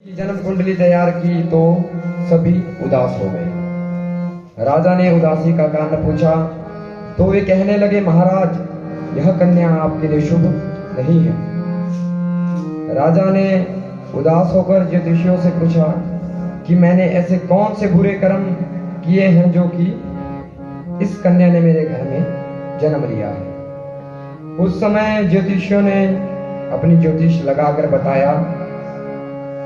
जन्म कुंडली तैयार की तो सभी उदास हो गए। राजा ने उदासी का कारण पूछा तो वे कहने लगे, महाराज, यह कन्या आपके लिए शुभ नहीं है। राजा ने उदास होकर ज्योतिषियों से पूछा कि मैंने ऐसे कौन से बुरे कर्म किए हैं जो कि इस कन्या ने मेरे घर में जन्म लिया है। उस समय ज्योतिषियों ने अपनी ज्योतिष लगाकर बताया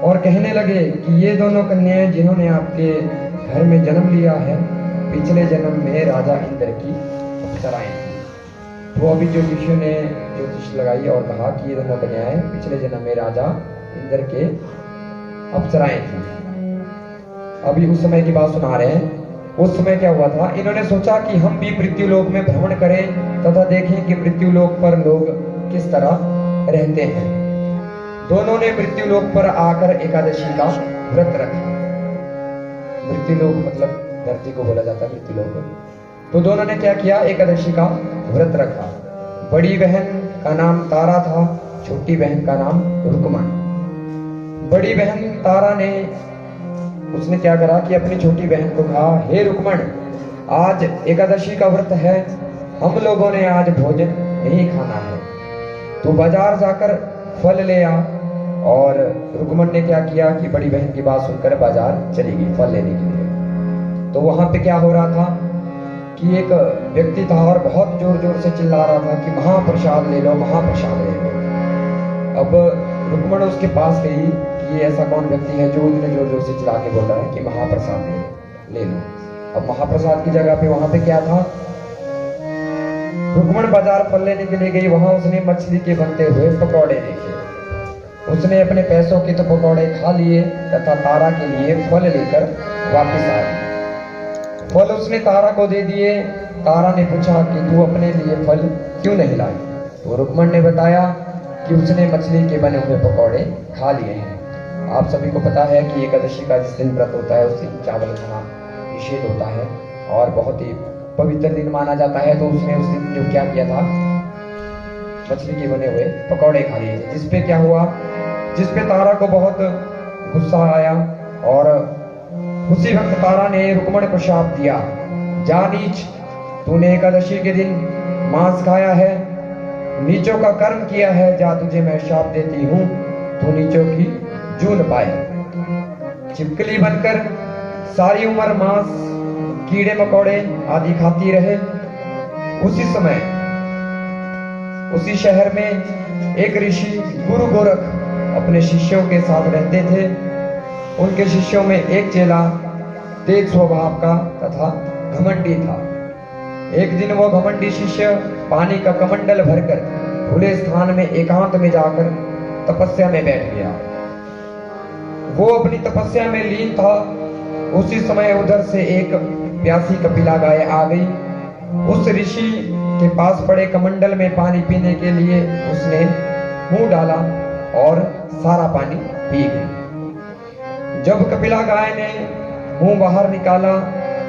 और कहने लगे कि ये दोनों कन्याएं जिन्होंने आपके घर में जन्म लिया है, पिछले जन्म में राजा इंद्र की अप्सराएं थी। तो अभी ज्योतिषियों ने ज्योतिष लगाई और कहा कि ये दोनों कन्याएं पिछले जन्म में राजा इंद्र के अप्सराएं थी। अभी उस समय की बात सुना रहे हैं। उस समय क्या हुआ था, इन्होंने सोचा कि हम भी मृत्युलोक में भ्रमण करें तथा देखें कि मृत्युलोक पर लोग किस तरह रहते हैं। दोनों ने मृत्युलोक पर आकर एकादशी का व्रत रखा। मृत्युलोक मतलब धरती को बोला जाता है मृत्युलोक। तो दोनों ने क्या किया, एकादशी का व्रत रखा। बड़ी बहन का नाम तारा था, छोटी बहन का नाम रुकमण। बड़ी बहन तारा ने उसने क्या करा कि अपनी छोटी बहन को कहा, हे रुकमण, आज एकादशी का व्रत है, हम लोगों ने आज भोजन नहीं खाना है, तो बाजार जाकर फल ले आ। और रुकमण ने क्या किया कि बड़ी बहन की बात सुनकर बाजार चली गई फल लेने के लिए। तो वहां पे क्या हो रहा था कि एक व्यक्ति था और बहुत जोर जोर से चिल्ला रहा था कि महाप्रसाद ले लो, महाप्रसाद ले लो। अब रुकमण उसके पास गई कि ये ऐसा कौन व्यक्ति है जो इतने जोर जोर से चिल्ला के बोल रहा है कि महाप्रसाद ले लो। अब महाप्रसाद की जगह पे वहां पे क्या था, रुकमण बाजार फल लेने के लिए गई। वहां उसने मछली के बनते हुए पकौड़े देखे। उसने अपने पैसों के तो पकौड़े खा लिए तथा तारा के लिए फल लेकर वापस आ गई। फल उसने तारा को दे दिए। तारा ने पूछा कि तू अपने लिए फल क्यों नहीं लाई। तो रुकमण ने बताया कि उसने मछली के बने हुए पकौड़े खा लिए हैं। आप सभी को पता है कि एकादशी का जिस दिन व्रत होता है उस दिन चावल खाना निषेध होता है और बहुत ही पवित्र दिन माना जाता है। तो उसने उस दिन जो क्या किया था, मछली के बने हुए पकौड़े खा लिए थे। जिसपे क्या हुआ, जिसपे तारा को बहुत गुस्सा आया और उसी वक्त तारा ने रुकमण को शाप दिया, जा नीच, तूने एकादशी के दिन मांस खाया है, नीचों का कर्म किया है, जा तुझे मैं शाप देती हूँ, तू नीचों की जून पाए। छिपकली बनकर सारी उम्र मांस, कीड़े मकोड़े आदि खाती रहे। उसी समय उसी शहर में एक ऋषि गुरु गोरख अपने शिष्यों के साथ रहते थे। उनके शिष्यों में एक चेला तेज स्वभाव का तथा घमंडी था। एक दिन वो घमंडी शिष्य पानी का कमंडल भरकर खुले स्थान में एकांत में जाकर तपस्या में बैठ गया। वो अपनी तपस्या में लीन था। उसी समय उधर से एक प्यासी कपिला गाय आ गई। उस ऋषि के पास पड़े कमंडल में पानी पीने के लिए उसने मुंह डाला और सारा पानी पी गई। जब कपिला गाय ने मुंह बाहर निकाला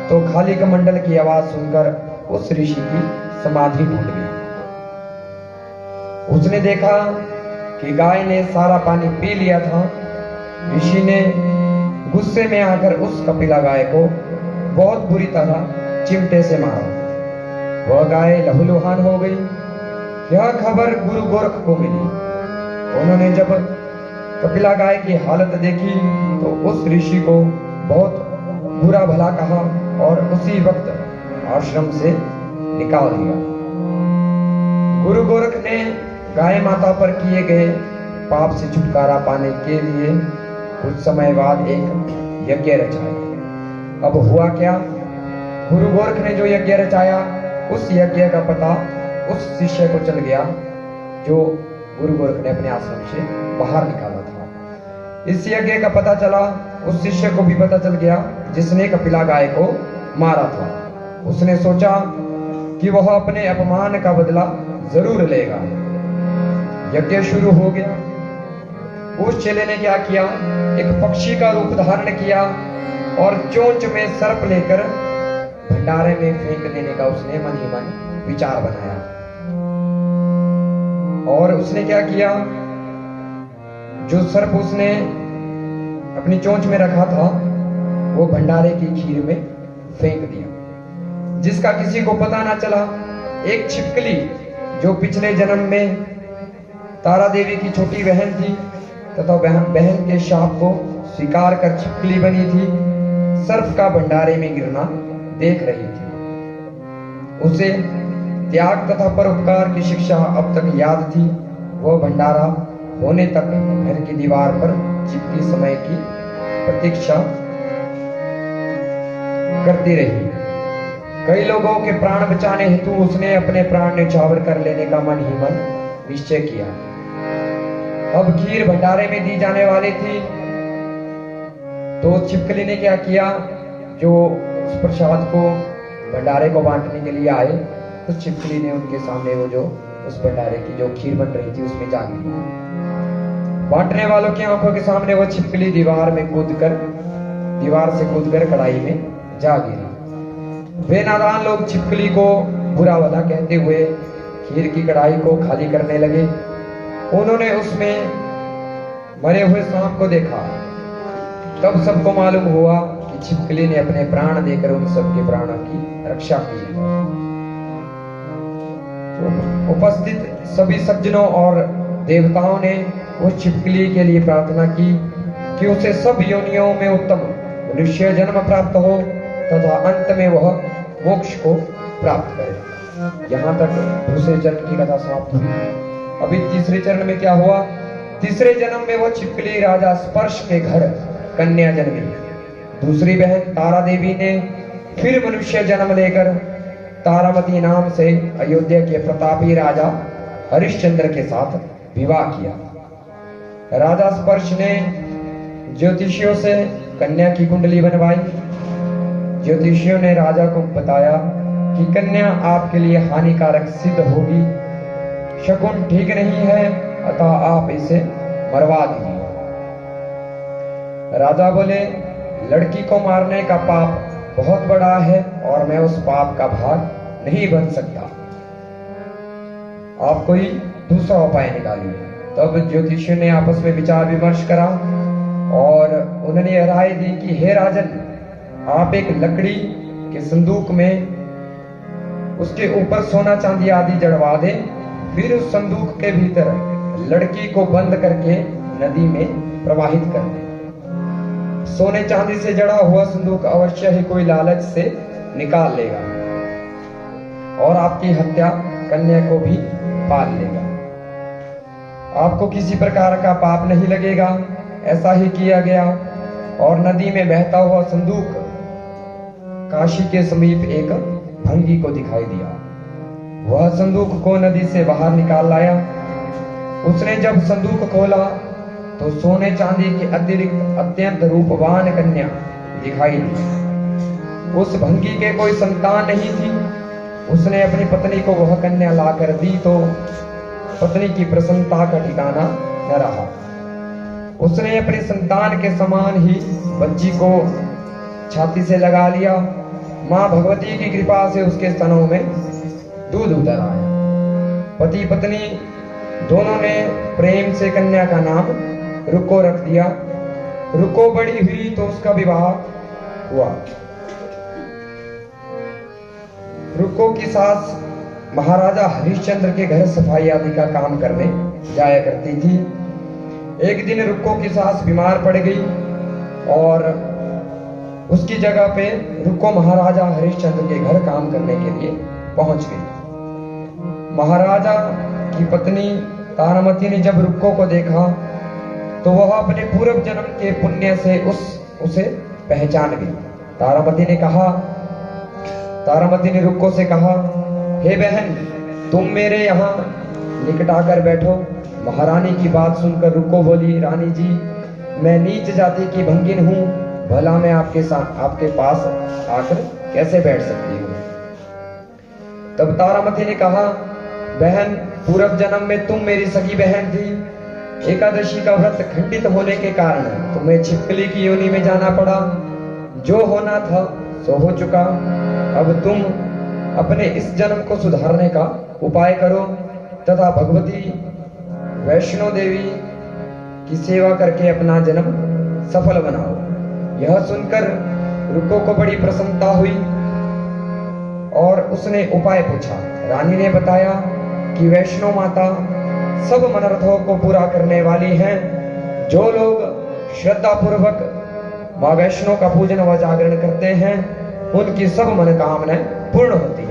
तो खाली कमंडल की आवाज सुनकर उस ऋषि की समाधि टूट गई। उसने देखा कि गाय ने सारा पानी पी लिया था। ऋषि ने गुस्से में आकर उस कपिला गाय को बहुत बुरी तरह चिमटे से मारा। वह गाय लहूलुहान हो गई। यह खबर गुरु गोरख को मिली। उन्होंने जब कपिला गाय की हालत देखी तो उस ऋषि को बहुत बुरा भला कहा और उसी वक्त आश्रम से निकाल दिया। गुरु गोरख ने गाय माता पर किए गए पाप से छुटकारा पाने के लिए कुछ समय बाद एक यज्ञ रचाया। अब हुआ क्या, गुरु गोरख ने जो यज्ञ रचाया उस यज्ञ का पता उस शिष्य को चल गया जो गुरु गोरख ने अपने आश्रम से बाहर निकाला था। इस यज्ञ का पता चला उस शिष्य को भी पता चल गया जिसने कपिला गाय को मारा था। उसने सोचा कि वह अपने अपमान का बदला जरूर लेगा। यज्ञ शुरू हो गया। उस चेले ने क्या किया, एक पक्षी का रूप धारण किया और चोंच में सर्प लेकर भंडारे में फेंक देने का उसने मन ही मन विचार बनाया। और उसने क्या किया, जो सर्प उसने अपनी चोंच में रखा था वो भंडारे की खीर में फेंक दिया, जिसका किसी को पता ना चला। एक छिपकली जो पिछले जन्म में तारा देवी की छोटी बहन थी तथा बहन के शाप को स्वीकार कर छिपकली बनी थी, सर्प का भंडारे में गिरना देख रही थी। उसे त्याग तथा परोपकार की शिक्षा अब तक याद थी। वह भंडारा होने तक घर की दीवार पर चिपकी समय की प्रतीक्षा करती रही। कई लोगों के प्राण बचाने हेतु उसने अपने प्राण न्यौछावर कर लेने का मन ही मन निश्चय किया। अब खीर भंडारे में दी जाने वाली थी, तो छिपकली ने क्या किया, जो उस प्रसाद को भंडारे को बांटने के लिए आए, तो छिपकली ने उनके सामने वो जो उस भंडारे की जो खीर बन रही थी उसमें जा गिरी। बांटने वालों की आंखों के सामने वो छिपकली दीवार से कूदकर कढ़ाई में जा गिरी। वे नादान लोग छिपकली को बुरा भला कहते हुए खीर की कढ़ाई को खाली करने लगे। उन्होंने उसमें मरे हुए सांप को देखा। तब सबको मालूम हुआ कि छिपकली ने अपने प्राण देकर उन सबके प्राणों की रक्षा की। उपस्थित सभी सज्जनों और देवताओं ने उस छिपकली के लिए प्रार्थना की कि उसे सब योनियों में उत्तम मनुष्य जन्म प्राप्त हो तथा अंत में वह मोक्ष को प्राप्त करे। यहाँ तक दूसरे चरण की कथा समाप्त हुई। अभी तीसरे चरण में क्या हुआ? तीसरे जन्म में वो छिपकली राजा स्पर्श के घर कन्या जन्मी। दूसरी बहन तारा देवी ने फिर मनुष्य जन्म लेकर तारामती नाम से अयोध्या के प्रतापी राजा हरिश्चंद्र के साथ विवाह किया। राजा स्पर्श ने ज्योतिषियों से कन्या की कुंडली बनवाई। ज्योतिषियों ने राजा को बताया कि कन्या आपके लिए हानिकारक सिद्ध होगी, शकुन ठीक नहीं है, अतः आप इसे मरवा दीजिए। राजा बोले, लड़की को मारने का पाप बहुत बड़ा है और मैं उस पाप का भार नहीं बन सकता, आप कोई दूसरा उपाय निकालिए। तब ज्योतिषियों ने आपस में विचार विमर्श करा और उन्होंने राय दी कि हे राजन, आप एक लकड़ी के संदूक में उसके ऊपर सोना चांदी आदि जड़वा दें, फिर उस संदूक के भीतर लड़की को बंद करके नदी में प्रवाहित कर दें। सोने चांदी से जड़ा हुआ संदूक अवश्य ही कोई लालच से निकाल लेगा और आपकी हत्या कन्या को भी पाल लेगा। आपको किसी प्रकार का पाप नहीं लगेगा। ऐसा ही किया गया और नदी में बहता हुआ संदूक काशी के समीप एक भंगी को दिखाई दिया। वह संदूक को नदी से बाहर निकाल लाया। उसने जब संदूक खोला तो सोने चांदी के अतिरिक्त अत्यंत रूपवान कन्या दिखाई दी। उस भंगी के कोई संतान नहीं थी। उसने अपनी पत्नी को वह कन्या लाकर दी तो पत्नी की प्रसन्नता का ठिकाना न रहा। उसने अपनी संतान के समान ही बच्ची को छाती से लगा लिया। मां भगवती की कृपा से उसके स्तनों में दूध उतर आया। पति पत्नी दोनों ने प्रेम से कन्या का नाम रुको रख दिया। रुको बड़ी हुई तो उसका विवाह हुआ। रुको की सास महाराजा हरिश्चंद्र के घर सफाई आदि का काम करने जाया करती थी। एक दिन रुको की सास बीमार पड़ गई और उसकी जगह पे रुको महाराजा हरिश्चंद्र के घर काम करने के लिए पहुंच गई। महाराजा की पत्नी तारामती ने जब रुको को देखा तो वह अपने पूर्व जन्म के पुण्य से उसे पहचान गई। तारामती ने रुको से कहा, हे बहन, तुम मेरे यहाँ निकट आकर बैठो। महारानी की बात सुनकर रुको बोली, रानी जी, मैं नीच जाति की भंगिन हूँ, भला मैं आपके पास आकर कैसे बैठ सकती हूँ। तब तारामती ने कहा, बहन, पूर्व जन्म में तुम मेरी सगी बहन थी। एकादशी का व्रत खंडित होने के कारण तुम्हें छिपकली की योनि में जाना पड़ा। जो होना था सो हो चुका। अब तुम अपने इस जन्म को सुधारने का उपाय करो तथा भगवती वैष्णो देवी की सेवा करके अपना जन्म सफल बनाओ। यह सुनकर रुक्को को बड़ी प्रसन्नता हुई और उसने उपाय पूछा। रानी ने बताया कि वैष्णो माता सब मनोरथों को पूरा करने वाली हैं। जो लोग श्रद्धा पूर्वक मां वैष्णो का पूजन व जागरण करते हैं उनकी सब मनोकामनाएं पूर्ण होती